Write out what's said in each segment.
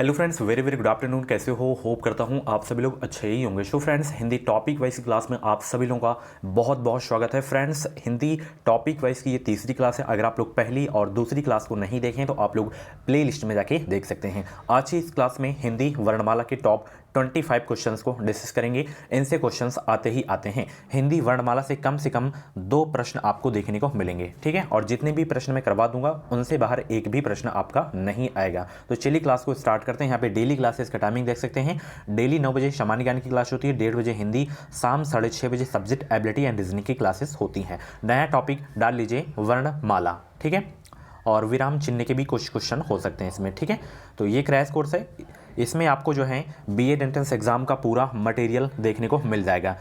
Hello friends, very very good afternoon. कैसे हो? Hope करता हूँ आप सभी लोग अच्छे ही होंगे। So friends, Hindi topic wise class में आप सभी लोगों का बहुत बहुत स्वागत है। फ्रेंड्स, हिंदी टॉपिक वाइज की ये तीसरी क्लास है। अगर आप लोग पहली और दूसरी क्लास को नहीं देखें तो आप लोग प्ले लिस्ट में जाके देख सकते हैं। आज की इस क्लास में हिंदी वर्णमाला के टॉप 25 क्वेश्चंस को डिस्कस करेंगे। इनसे क्वेश्चंस आते ही आते हैं। हिंदी वर्णमाला से कम 2 प्रश्न आपको देखने को मिलेंगे, ठीक है। और जितने भी प्रश्न मैं करवा दूंगा उनसे बाहर एक भी प्रश्न आपका नहीं आएगा। तो चलिए क्लास को स्टार्ट करते हैं। यहाँ पे डेली क्लासेस का टाइमिंग देख सकते हैं। डेली 9 बजे सामान्य ज्ञान की क्लास होती है, 1:30 बजे हिंदी, शाम 6:30 बजे सब्जेक्ट एबिलिटी एंड रीजनिंग की क्लासेस होती हैं। नया टॉपिक डाल लीजिए वर्णमाला, ठीक है। और विराम चिन्ह के भी कुछ क्वेश्चन हो सकते हैं इसमें, ठीक है। तो ये क्रैश कोर्स है। इसमें आपको जो है बीएड एंट्रेंस एग्जाम का पूरा मटेरियल देखने को मिल जाएगा।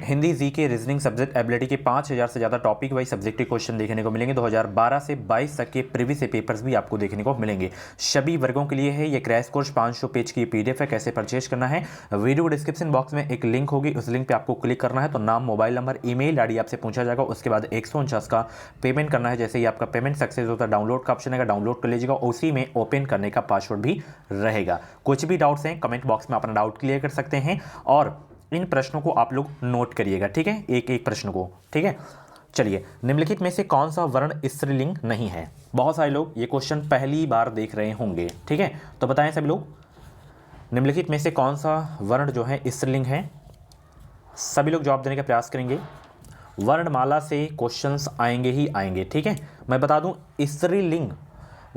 हिंदी जी के रीजनिंग सब्जेक्ट एबिलिटी के 5000 से ज़्यादा टॉपिक वाइज सब्जेक्टिव क्वेश्चन देखने को मिलेंगे। 2012 से 22 तक के प्रीवियस पेपर्स भी आपको देखने को मिलेंगे। सभी वर्गों के लिए है ये क्रैश कोर्स। 500 पेज की पीडीएफ है। कैसे परचेज करना है, वीडियो डिस्क्रिप्शन बॉक्स में एक लिंक होगी, उस लिंक पे आपको क्लिक करना है। तो नाम, मोबाइल नंबर, ईमेल आईडी आपसे पूछा जाएगा। उसके बाद 149 का पेमेंट करना है। जैसे ही आपका पेमेंट सक्सेस होता है, डाउनलोड का ऑप्शन है, डाउनलोड कर लीजिएगा। उसी में ओपन करने का पासवर्ड भी रहेगा। कुछ भी डाउट्स हैं कमेंट बॉक्स में अपना डाउट क्लियर कर सकते हैं। और इन प्रश्नों को आप लोग नोट करिएगा, ठीक है, एक एक प्रश्न को, ठीक है। चलिए, निम्नलिखित में से कौन सा वर्ण स्त्रीलिंग नहीं है? बहुत सारे लोग ये क्वेश्चन पहली बार देख रहे होंगे, ठीक है। तो बताएं सभी लोग, निम्नलिखित में से कौन सा वर्ण जो है स्त्रीलिंग है? सभी लोग जवाब देने का प्रयास करेंगे। वर्णमाला से क्वेश्चंस आएंगे ही आएंगे, ठीक है। मैं बता दूं, स्त्रीलिंग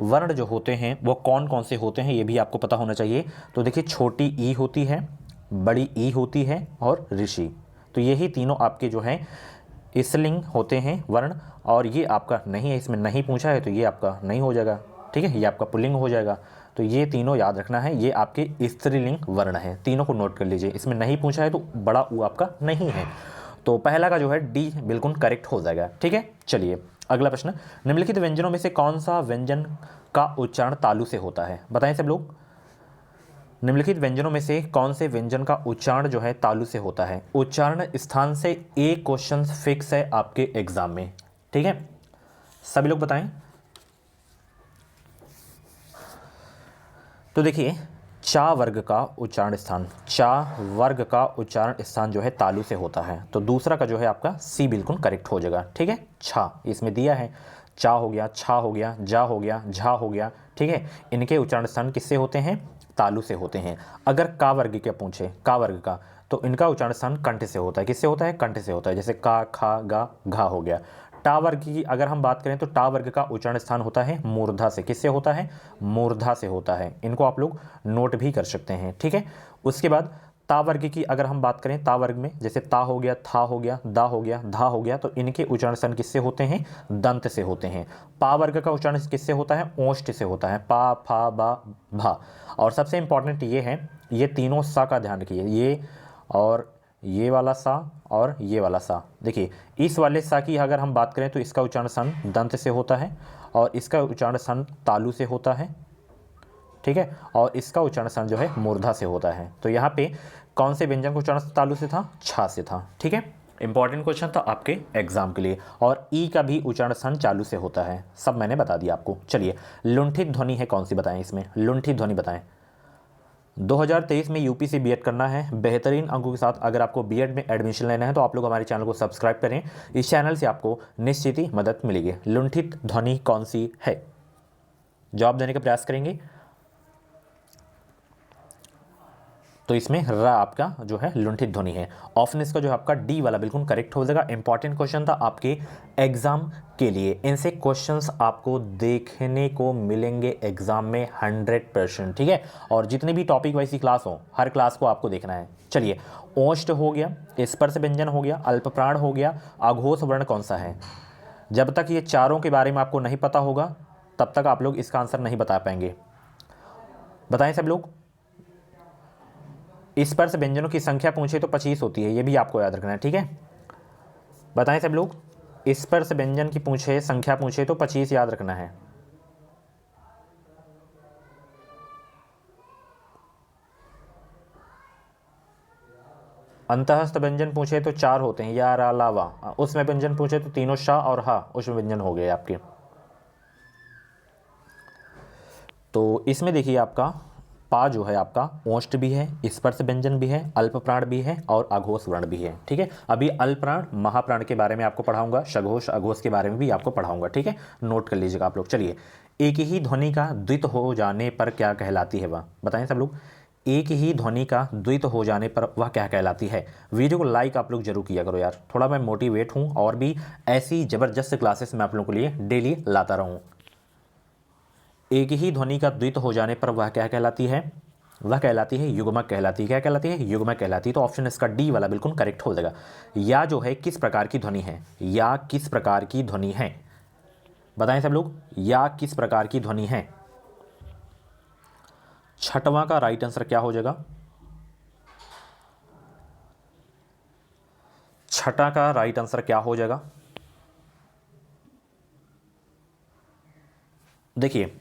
वर्ण जो होते हैं वो कौन कौन से होते हैं ये भी आपको पता होना चाहिए। तो देखिए, छोटी ई होती है, बड़ी ई होती है और ऋषि। तो यही तीनों आपके जो है स्त्रीलिंग होते हैं वर्ण। और ये आपका नहीं है, इसमें नहीं पूछा है तो ये आपका नहीं हो जाएगा, ठीक है। ये आपका पुल्लिंग हो जाएगा। तो ये तीनों याद रखना है, ये आपके स्त्रीलिंग वर्ण है। तीनों को नोट कर लीजिए। इसमें नहीं पूछा है तो बड़ा ऊ आपका नहीं है। तो पहला का जो है डी बिल्कुल करेक्ट हो जाएगा, ठीक है। चलिए अगला प्रश्न, निम्नलिखित व्यंजनों में से कौन सा व्यंजन का उच्चारण तालु से होता है? बताएं सब लोग, निम्नलिखित व्यंजनों में से कौन से व्यंजन का उच्चारण जो है तालु से होता है? उच्चारण स्थान से एक क्वेश्चन फिक्स है आपके एग्जाम में, ठीक है। सभी लोग बताएं। तो देखिए, चा वर्ग का उच्चारण स्थान, चा वर्ग का उच्चारण स्थान जो है तालु से होता है। तो दूसरा का जो है आपका सी बिल्कुल करेक्ट हो जाएगा, ठीक है। छा इसमें दिया है, चा हो गया, छा हो गया, जा हो गया, झा हो गया, ठीक है। इनके उच्चारण स्थान किससे होते हैं? तालु से होते हैं। अगर का वर्ग क्या पूछे, का वर्ग का, तो इनका उच्चारण स्थान कंठ से होता है। किससे होता है? कंठ से होता है। जैसे का, खा, गा, घा हो गया। टा वर्ग की अगर हम बात करें तो टा वर्ग का उच्चारण स्थान होता है मूर्धा से। किससे होता है? मूर्धा से होता है। इनको आप लोग नोट भी कर सकते हैं, ठीक है। उसके बाद ता वर्ग की अगर हम बात करें, ता वर्ग में जैसे ता हो गया, था हो गया, दा हो गया, धा हो गया, तो इनके उच्चारण स्थान किससे होते हैं? दंत से होते हैं। पा वर्ग का उच्चारण किससे होता है? ओष्ठ से होता है। पा, फा, बा, भा। और सबसे इंपॉर्टेंट ये है, ये तीनों सा का ध्यान रखिए। ये और ये वाला सा और ये वाला सा। देखिए, इस वाले सा की अगर हम बात करें तो इसका उच्चारण स्थान दंत से होता है और इसका उच्चारण स्थान तालु से होता है, ठीक है। और इसका उच्चारण स्थान जो है मूर्धा से होता है। तो यहाँ पे कौन से व्यंजन का उच्चारण तालु से था? छा से था, ठीक है। इंपॉर्टेंट क्वेश्चन था आपके एग्जाम के लिए। और ई का भी उच्चारण स्थान चालू से होता है, सब मैंने बता दिया आपको। चलिए, लुंठित ध्वनि है कौन सी बताएं? इसमें लुंठित ध्वनि बताएं। 2023 में यूपी से बीएड करना है बेहतरीन अंकों के साथ। अगर आपको बीएड में एडमिशन लेना है तो आप लोग हमारे चैनल को सब्सक्राइब करें। इस चैनल से आपको निश्चित ही मदद मिलेगी। लुंठित ध्वनि कौन सी है? जवाब देने का प्रयास करेंगे। तो इसमें र आपका जो है लुंठित ध्वनि है। ऑप्शन इसका जो है आपका डी वाला बिल्कुल करेक्ट हो जाएगा। इंपॉर्टेंट क्वेश्चन था आपके एग्जाम के लिए। इनसे क्वेश्चंस आपको देखने को मिलेंगे एग्जाम में 100%, ठीक है। और जितने भी टॉपिक वाइज की क्लास हो, हर क्लास को आपको देखना है। चलिए, ओष्ठ हो गया, स्पर्श व्यंजन हो गया, अल्पप्राण हो गया, अघोष वर्ण कौन सा है? जब तक ये चारों के बारे में आपको नहीं पता होगा तब तक आप लोग इसका आंसर नहीं बता पाएंगे। बताएं सब लोग। स्पर्श व्यंजनों की संख्या पूछे तो 25 होती है, ये भी आपको याद रखना है, ठीक है। बताएं सब लोग, स्पर्श व्यंजन की पूछे, संख्या पूछे तो 25 याद रखना है। अंतःस्थ व्यंजन पूछे तो 4 होते हैं, या, रा, ला, वा। उसमें व्यंजन पूछे तो तीनों शा और हा उसमें व्यंजन हो गए आपके। तो इसमें देखिए आपका पा जो है आपका ओष्ठ भी है, स्पर्श व्यंजन भी है, अल्प प्राण भी है और अघोष वर्ण भी है। ठीक है, अभी अल्प प्राण महाप्राण के बारे में आपको पढ़ाऊंगा, सघोष अघोष के बारे में भी आपको पढ़ाऊंगा। ठीक है, नोट कर लीजिएगा आप लोग। चलिए, एक ही ध्वनि का द्वित हो जाने पर क्या कहलाती है वह, बताएं सब लोग। एक ही ध्वनि का द्वित हो जाने पर वह क्या कहलाती है। वीडियो को लाइक आप लोग जरूर किया करो यार, थोड़ा मैं मोटिवेट हूँ और भी ऐसी ज़बरदस्त क्लासेस मैं आप लोगों के लिए डेली लाता रहूँ। एक ही ध्वनि का द्वित हो जाने पर वह क्या कहलाती है, वह कहलाती है युग्मक कहलाती है। क्या कहलाती है, युग्मक कहलाती है। तो ऑप्शन इसका डी वाला बिल्कुल करेक्ट हो जाएगा। या जो है किस प्रकार की ध्वनि है, या किस प्रकार की ध्वनि है, बताएं सब लोग, या किस प्रकार की ध्वनि है। छठवां का राइट आंसर क्या हो जाएगा, छठा का राइट आंसर क्या हो जाएगा। देखिए,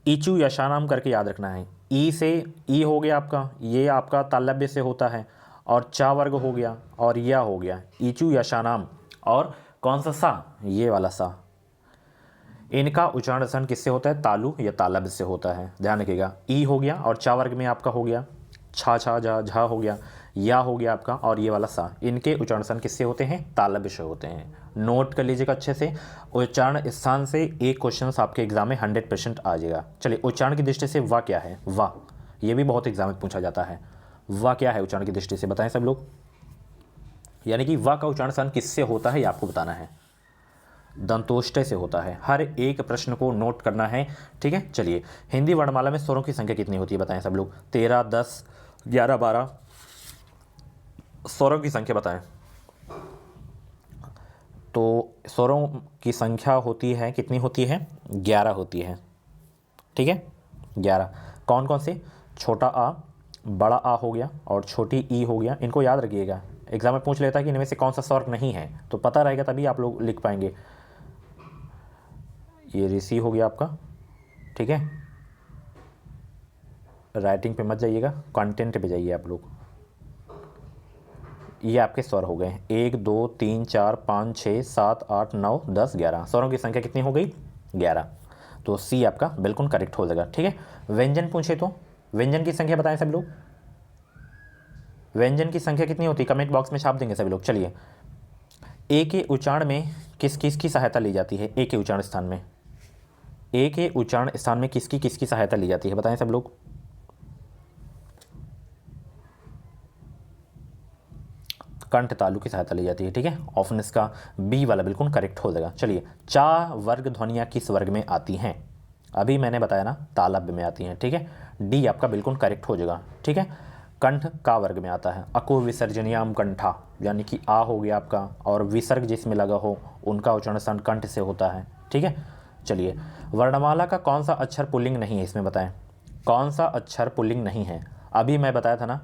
ईचू यशानाम करके याद रखना है। ई से ई हो गया आपका, ये आपका तालव्य से होता है, और चा वर्ग हो गया और या हो गया ईचू यशानाम। और कौन सा सा, ये वाला सा, इनका उच्चारण सन किससे होता है, तालु या तालव्य से होता है। ध्यान रखिएगा, ई हो गया और चा वर्ग में आपका हो गया छा छा झा झा हो गया, या हो गया आपका, और ये वाला सा, इनके उच्चारण सन किससे होते हैं, तालव्य से होते हैं। नोट कर लीजिएगा अच्छे से। उच्चारण स्थान से एक क्वेश्चन आपके एग्जाम में 100% आ जाएगा। चलिए, उच्चारण की दृष्टि से वाह क्या है, वाह, ये भी बहुत एग्जाम में पूछा जाता है। वाह क्या है उच्चारण की दृष्टि से, बताएं सब लोग। यानी कि वाह का उच्चारण सन किससे होता है ये आपको बताना है। दंतोष्ठ से होता है। हर एक प्रश्न को नोट करना है। ठीक है, चलिए, हिंदी वर्णमाला में स्वरों की संख्या कितनी होती है, बताएं सब लोग। 13, 10, 11, 12 स्वरों की संख्या बताएं। तो स्वरों की संख्या होती है, कितनी होती है, 11 होती है। ठीक है, 11। कौन कौन से, छोटा आ, बड़ा आ हो गया और छोटी ई हो गया। इनको याद रखिएगा, एग्जाम में पूछ लेता है कि इनमें से कौन सा स्वर नहीं है, तो पता रहेगा तभी आप लोग लिख पाएंगे। ये ऋषि हो गया आपका। ठीक है, राइटिंग पे मत जाइएगा, कंटेंट पे जाइए आप लोग। ये आपके स्वर हो गए 1 2 3 4 5 6 7 8 9 10 11। स्वरों की संख्या कितनी हो गई, 11। तो सी आपका बिल्कुल करेक्ट हो जाएगा। ठीक है, व्यंजन पूछे तो व्यंजन की संख्या बताएं सब लोग। व्यंजन की संख्या कितनी होती है, कमेंट बॉक्स में छाप देंगे सभी लोग। चलिए, ए के उच्चारण में किस किस की सहायता ली जाती है, ए के उच्चारण स्थान में, ए के उच्चारण स्थान में किसकी किसकी सहायता ली जाती है, बताएं सब लोग। कंठ तालु की सहायता ली जाती है। ठीक है, ऑप्शन इसका बी वाला बिल्कुल करेक्ट हो जाएगा। चलिए, चा वर्ग ध्वनियाँ किस वर्ग में आती हैं, अभी मैंने बताया ना, तालव्य में आती हैं। ठीक है, डी आपका बिल्कुल करेक्ट हो जाएगा। ठीक है, कंठ का वर्ग में आता है। अको विसर्जनियाम कंठा, यानी कि आ हो गया आपका, और विसर्ग जिसमें लगा हो उनका उच्चारण स्थान कंठ से होता है। ठीक है, चलिए, वर्णमाला का कौन सा अक्षर पुल्लिंग नहीं है, इसमें बताएं कौन सा अक्षर पुल्लिंग नहीं है। अभी मैं बताया था ना,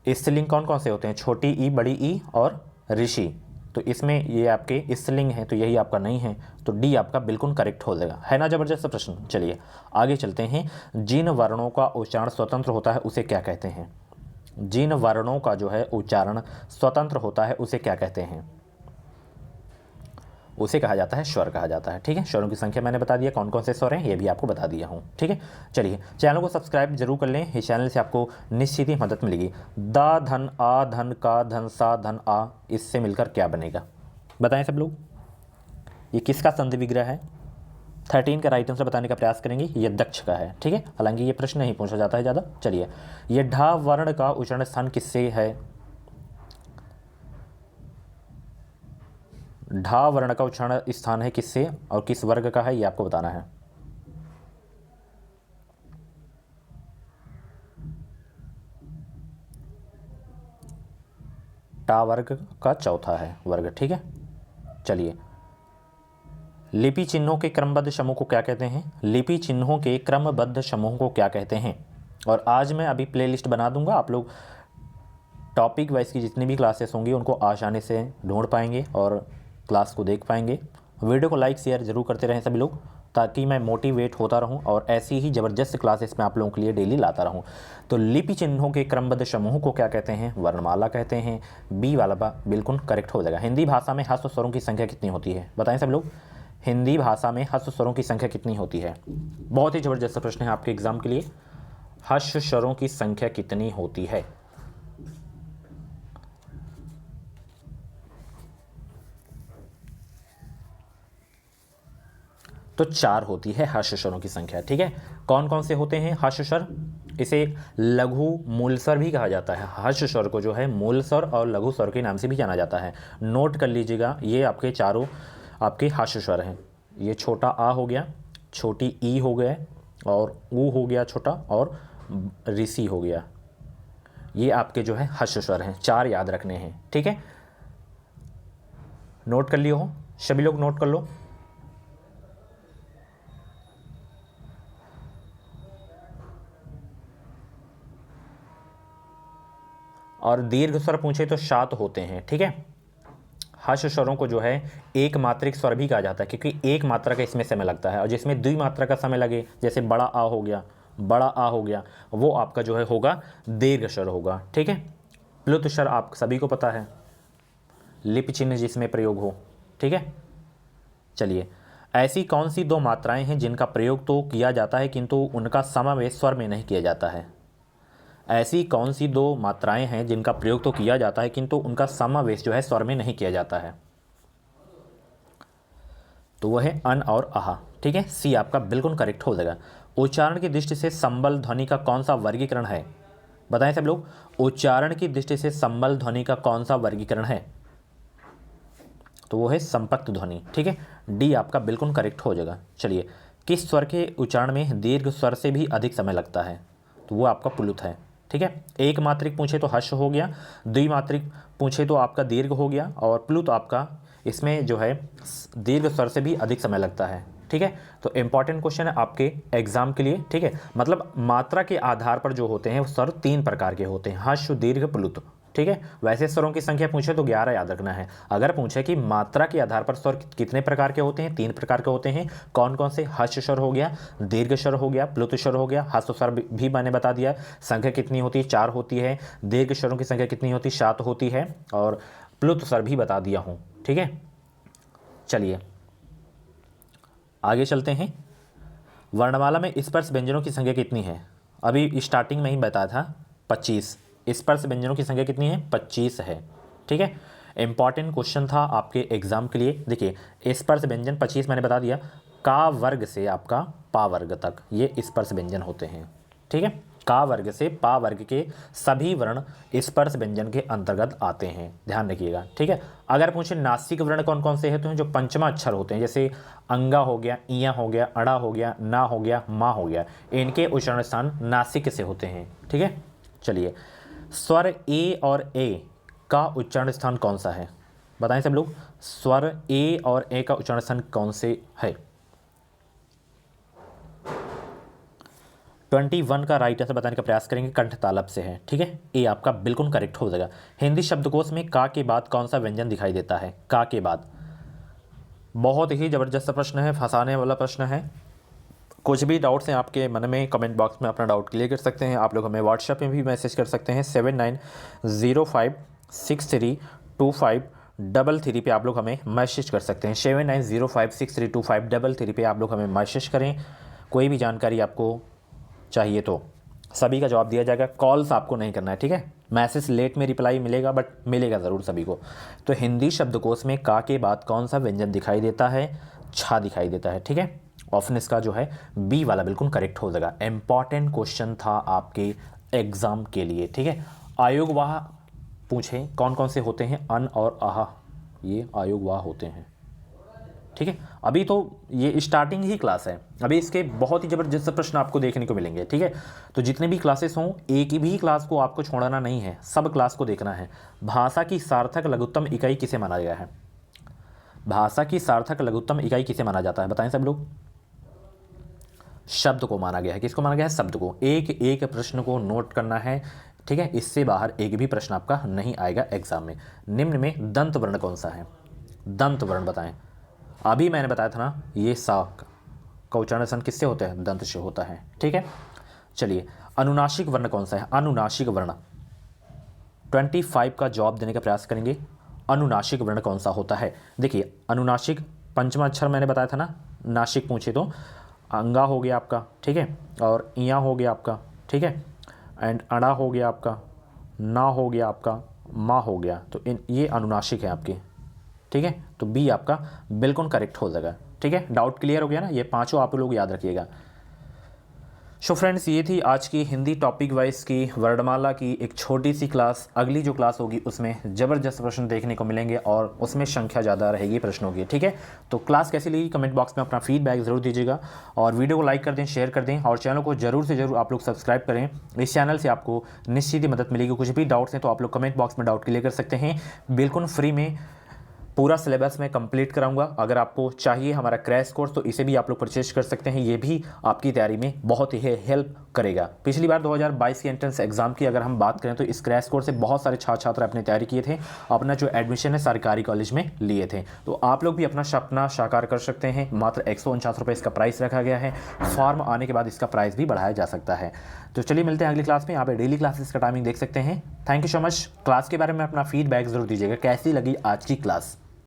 स्त्रीलिंग कौन कौन से होते हैं, छोटी ई, बड़ी ई और ऋषि। तो इसमें ये आपके स्त्रीलिंग है, तो यही आपका नहीं है। तो डी आपका बिल्कुल करेक्ट हो जाएगा। है ना जबरदस्त प्रश्न। चलिए, आगे चलते हैं। जिन वर्णों का उच्चारण स्वतंत्र होता है उसे क्या कहते हैं, जिन वर्णों का जो है उच्चारण स्वतंत्र होता है उसे क्या कहते हैं, उसे कहा जाता है स्वर कहा जाता है। ठीक है, स्वरों की संख्या मैंने बता दिया, कौन कौन से स्वर हैं ये भी आपको बता दिया हूँ। ठीक है, चलिए, चैनल को सब्सक्राइब जरूर कर लें, इस चैनल से आपको निश्चित ही मदद मिलेगी। दा धन आ, धन का, धन सा, धन आ, इससे मिलकर क्या बनेगा, बताएं सब लोग। ये किसका संधि विग्रह है, 13 का राइट आंसर बताने का प्रयास करेंगे। ये दक्ष का है। ठीक है, हालांकि ये प्रश्न नहीं पूछा जाता है ज़्यादा। चलिए, ये ढा वर्ण का उच्चारण स्थान किससे है, ढा वर्ण का उच्चारण स्थान है किससे और किस वर्ग का है, ये आपको बताना है। टा वर्ग का चौथा है वर्ग। ठीक है, चलिए, लिपि चिन्हों के क्रमबद्ध समूह को क्या कहते हैं, लिपि चिन्हों के क्रमबद्ध समूह को क्या कहते हैं। और आज मैं अभी प्लेलिस्ट बना दूंगा, आप लोग टॉपिक वाइज की जितनी भी क्लासेस होंगी उनको आसानी से ढूंढ पाएंगे और क्लास को देख पाएंगे। वीडियो को लाइक शेयर जरूर करते रहें सभी लोग, ताकि मैं मोटिवेट होता रहूं और ऐसी ही ज़बरदस्त क्लासेस मैं आप लोगों के लिए डेली लाता रहूं। तो लिपि चिन्हों के क्रमबद्ध समूह को क्या कहते हैं, वर्णमाला कहते हैं। बी वाला बिल्कुल करेक्ट हो जाएगा। हिंदी भाषा में ह्रस्व स्वरों की संख्या कितनी होती है, बताएं सब लोग। हिंदी भाषा में हर्ष स्वरों की संख्या कितनी होती है? बहुत ही जबरदस्त प्रश्न है आपके एग्जाम के लिए। हर्ष स्वरों की संख्या कितनी होती है? तो 4 होती है हर्ष स्वरों की संख्या। ठीक है, कौन कौन से होते हैं हर्ष स्वर? इसे लघु मूल स्वर भी कहा जाता है। हर्ष स्वर को जो है मूल स्वर और लघु स्वर के नाम से भी जाना जाता है। नोट कर लीजिएगा, ये आपके चारों आपके हर्ष स्वर हैं। ये छोटा आ हो गया, छोटी ई हो गया, और ऊ हो गया छोटा, और ऋषि हो गया। ये आपके जो है हर्ष स्वर हैं, 4 याद रखने हैं। ठीक है, नोट कर लियो हो, सभी लोग नोट कर लो। और दीर्घ स्वर पूछे तो 7 होते हैं। ठीक है, हर्ष स्वरों को जो है एक मात्रिक स्वर भी कहा जाता है, क्योंकि एक मात्रा का इसमें समय लगता है, और जिसमें द्विमात्रा का समय लगे, जैसे बड़ा आ हो गया, बड़ा आ हो गया, वो आपका जो है होगा दीर्घ स्वर होगा। ठीक है, प्लुत स्वर आप सभी को पता है, लिपि चिन्ह जिसमें प्रयोग हो। ठीक है, चलिए, ऐसी कौन सी 2 मात्राएं हैं जिनका प्रयोग तो किया जाता है किंतु उनका समावेश स्वर में नहीं किया जाता है? ऐसी कौन सी 2 मात्राएं हैं जिनका प्रयोग तो किया जाता है किंतु उनका समावेश जो है स्वर में नहीं किया जाता है? तो वह है अन और आहा। ठीक है, सी आपका बिल्कुल करेक्ट हो जाएगा। उच्चारण की दृष्टि से संबल ध्वनि का कौन सा वर्गीकरण है? बताएं सब लोग, उच्चारण की दृष्टि से संबल ध्वनि का कौन सा वर्गीकरण है? तो वो है संपक्त ध्वनि। ठीक है, डी आपका बिल्कुल करेक्ट हो जाएगा। चलिए, किस स्वर के उच्चारण में दीर्घ स्वर से भी अधिक समय लगता है? तो वो आपका प्लुत है। ठीक है, एक मात्रिक पूछे तो हर्ष हो गया, द्विमात्रिक पूछे तो आपका दीर्घ हो गया, और प्लुत आपका इसमें जो है दीर्घ स्वर से भी अधिक समय लगता है। ठीक है, तो इंपॉर्टेंट क्वेश्चन है आपके एग्जाम के लिए। ठीक है, मतलब मात्रा के आधार पर जो होते हैं स्वर 3 प्रकार के होते हैं, हर्ष, दीर्घ, प्लुत। ठीक है, वैसे स्वरों की संख्या पूछे तो 11 याद रखना है। अगर पूछे कि मात्रा के आधार पर स्वर कितने प्रकार के होते हैं, 3 प्रकार के होते हैं। कौन कौन से? हर्ष स्वर हो गया, दीर्घ स्वर हो गया, प्लुत स्वर हो गया, हर्ष स्वर भी मैंने बता दिया। संख्या कितनी होती है? 4 होती है। दीर्घ स्वरों की संख्या कितनी होती है? 7 होती है। और प्लुत स्वर भी बता दिया हूँ। ठीक है, चलिए आगे चलते हैं। वर्णमाला में स्पर्श व्यंजनों की संख्या कितनी है? अभी स्टार्टिंग में ही बताया था 25। स्पर्श व्यंजनों की संख्या कितनी है? 25 है। ठीक है, इंपॉर्टेंट क्वेश्चन था आपके एग्जाम के लिए। देखिए, स्पर्श व्यंजन 25 मैंने बता दिया। का वर्ग से आपका पा वर्ग तक ये स्पर्श व्यंजन होते हैं। ठीक है, का वर्ग से पा वर्ग के सभी वर्ण स्पर्श व्यंजन के अंतर्गत आते हैं, ध्यान रखिएगा। ठीक है, अगर पूछे नासिक वर्ण कौन कौन से हैं, तो जो पंचमा अक्षर होते हैं, जैसे अंगा हो गया, इया हो गया, अड़ा हो गया, ना हो गया, मा हो गया, इनके उच्चारण स्थान नासिक से होते हैं। ठीक है, चलिए, स्वर ए और ए का उच्चारण स्थान कौन सा है? बताएं सब लोग, स्वर ए और ए का उच्चारण स्थान कौन से है? 21 का राइट आंसर बताने का प्रयास करेंगे, कंठ तालब से है। ठीक है, ए आपका बिल्कुल करेक्ट हो जाएगा। हिंदी शब्दकोश में का के बाद कौन सा व्यंजन दिखाई देता है? का के बाद बहुत ही जबरदस्त प्रश्न है, फंसाने वाला प्रश्न है। कुछ भी डाउट्स हैं आपके मन में, कमेंट बॉक्स में अपना डाउट क्लियर कर सकते हैं। आप लोग हमें व्हाट्सएप में भी मैसेज कर सकते हैं, 7905632533 पे आप लोग हमें मैसेज कर सकते हैं। 7905632533 पे आप लोग हमें मैसेज करें। कोई भी जानकारी आपको चाहिए तो सभी का जवाब दिया जाएगा। कॉल्स आपको नहीं करना है। ठीक है, मैसेज लेट में रिप्लाई मिलेगा, बट मिलेगा ज़रूर सभी को। तो हिंदी शब्दकोश में का के बाद कौन सा व्यंजन दिखाई देता है? छा दिखाई देता है। ठीक है, ऑप्शन इसका जो है बी वाला बिल्कुल करेक्ट हो जाएगा। इंपॉर्टेंट क्वेश्चन था आपके एग्जाम के लिए। ठीक है, आयोग वाह पूछे कौन कौन से होते हैं? अन और आहा, ये आयोग वाह होते हैं। ठीक है, अभी तो ये स्टार्टिंग ही क्लास है, अभी इसके बहुत ही ज़बरदस्त प्रश्न आपको देखने को मिलेंगे। ठीक है, तो जितने भी क्लासेस हों, एक ही भी क्लास को आपको छोड़ना नहीं है, सब क्लास को देखना है। भाषा की सार्थक लघुत्तम इकाई किसे माना गया है? भाषा की सार्थक लघुत्तम इकाई किसे माना जाता है? बताएं सब लोग। शब्द को माना गया है। किसको माना गया है? शब्द को। एक एक प्रश्न को नोट करना है। ठीक है, इससे बाहर एक भी प्रश्न आपका नहीं आएगा एग्जाम में। निम्न में दंत वर्ण कौन सा है? दंत वर्ण बताएं। अभी मैंने बताया था ना, ये सा का उच्चारण किससे होता है? दंत से होता है। ठीक है, चलिए, अनुनासिक वर्ण कौन सा है? अनुनासिक वर्ण 25 का जवाब देने का प्रयास करेंगे। अनुनासिक वर्ण कौन सा होता है? देखिए, अनुनासिक पंचमा अक्षर मैंने बताया था ना, नासिक पूछे तो अंगा हो गया आपका, ठीक है, और इया हो गया आपका, ठीक है, एंड अड़ा हो गया आपका, ना हो गया आपका, माँ हो गया, तो ये अनुनासिक है आपकी, ठीक है। तो बी आपका बिल्कुल करेक्ट हो जाएगा, ठीक है। डाउट क्लियर हो गया ना, ये पांचों आप लोग याद रखिएगा। सो फ्रेंड्स, ये थी आज की हिंदी टॉपिक वाइज की वर्णमाला की एक छोटी सी क्लास। अगली जो क्लास होगी उसमें ज़बरदस्त प्रश्न देखने को मिलेंगे और उसमें संख्या ज़्यादा रहेगी प्रश्नों की, ठीक है। तो क्लास कैसी लगी कमेंट बॉक्स में अपना फीडबैक ज़रूर दीजिएगा और वीडियो को लाइक कर दें, शेयर कर दें और चैनल को ज़रूर से ज़रूर आप लोग सब्सक्राइब करें। इस चैनल से आपको निश्चित ही मदद मिलेगी। कुछ भी डाउट्स हैं तो आप लोग कमेंट बॉक्स में डाउट क्लियर कर सकते हैं। बिल्कुल फ्री में पूरा सिलेबस मैं कंप्लीट कराऊंगा। अगर आपको चाहिए हमारा क्रैश कोर्स तो इसे भी आप लोग परचेज कर सकते हैं। ये भी आपकी तैयारी में बहुत ही हेल्प करेगा। पिछली बार 2022 की एंट्रेंस एग्जाम की अगर हम बात करें तो इस क्रैश कोर्स से बहुत सारे छात्र अपने तैयारी किए थे, अपना जो एडमिशन है सरकारी कॉलेज में लिए थे। तो आप लोग भी अपना सपना साकार कर सकते हैं। मात्र 149 रुपये इसका प्राइस रखा गया है। फॉर्म आने के बाद इसका प्राइस भी बढ़ाया जा सकता है। तो चलिए मिलते हैं अगली क्लास में। यहाँ पे डेली क्लासेस का टाइमिंग देख सकते हैं। Thank you so much. Class के बारे में अपना फीडबैक जरूर दीजिएगा, कैसी लगी आज की क्लास।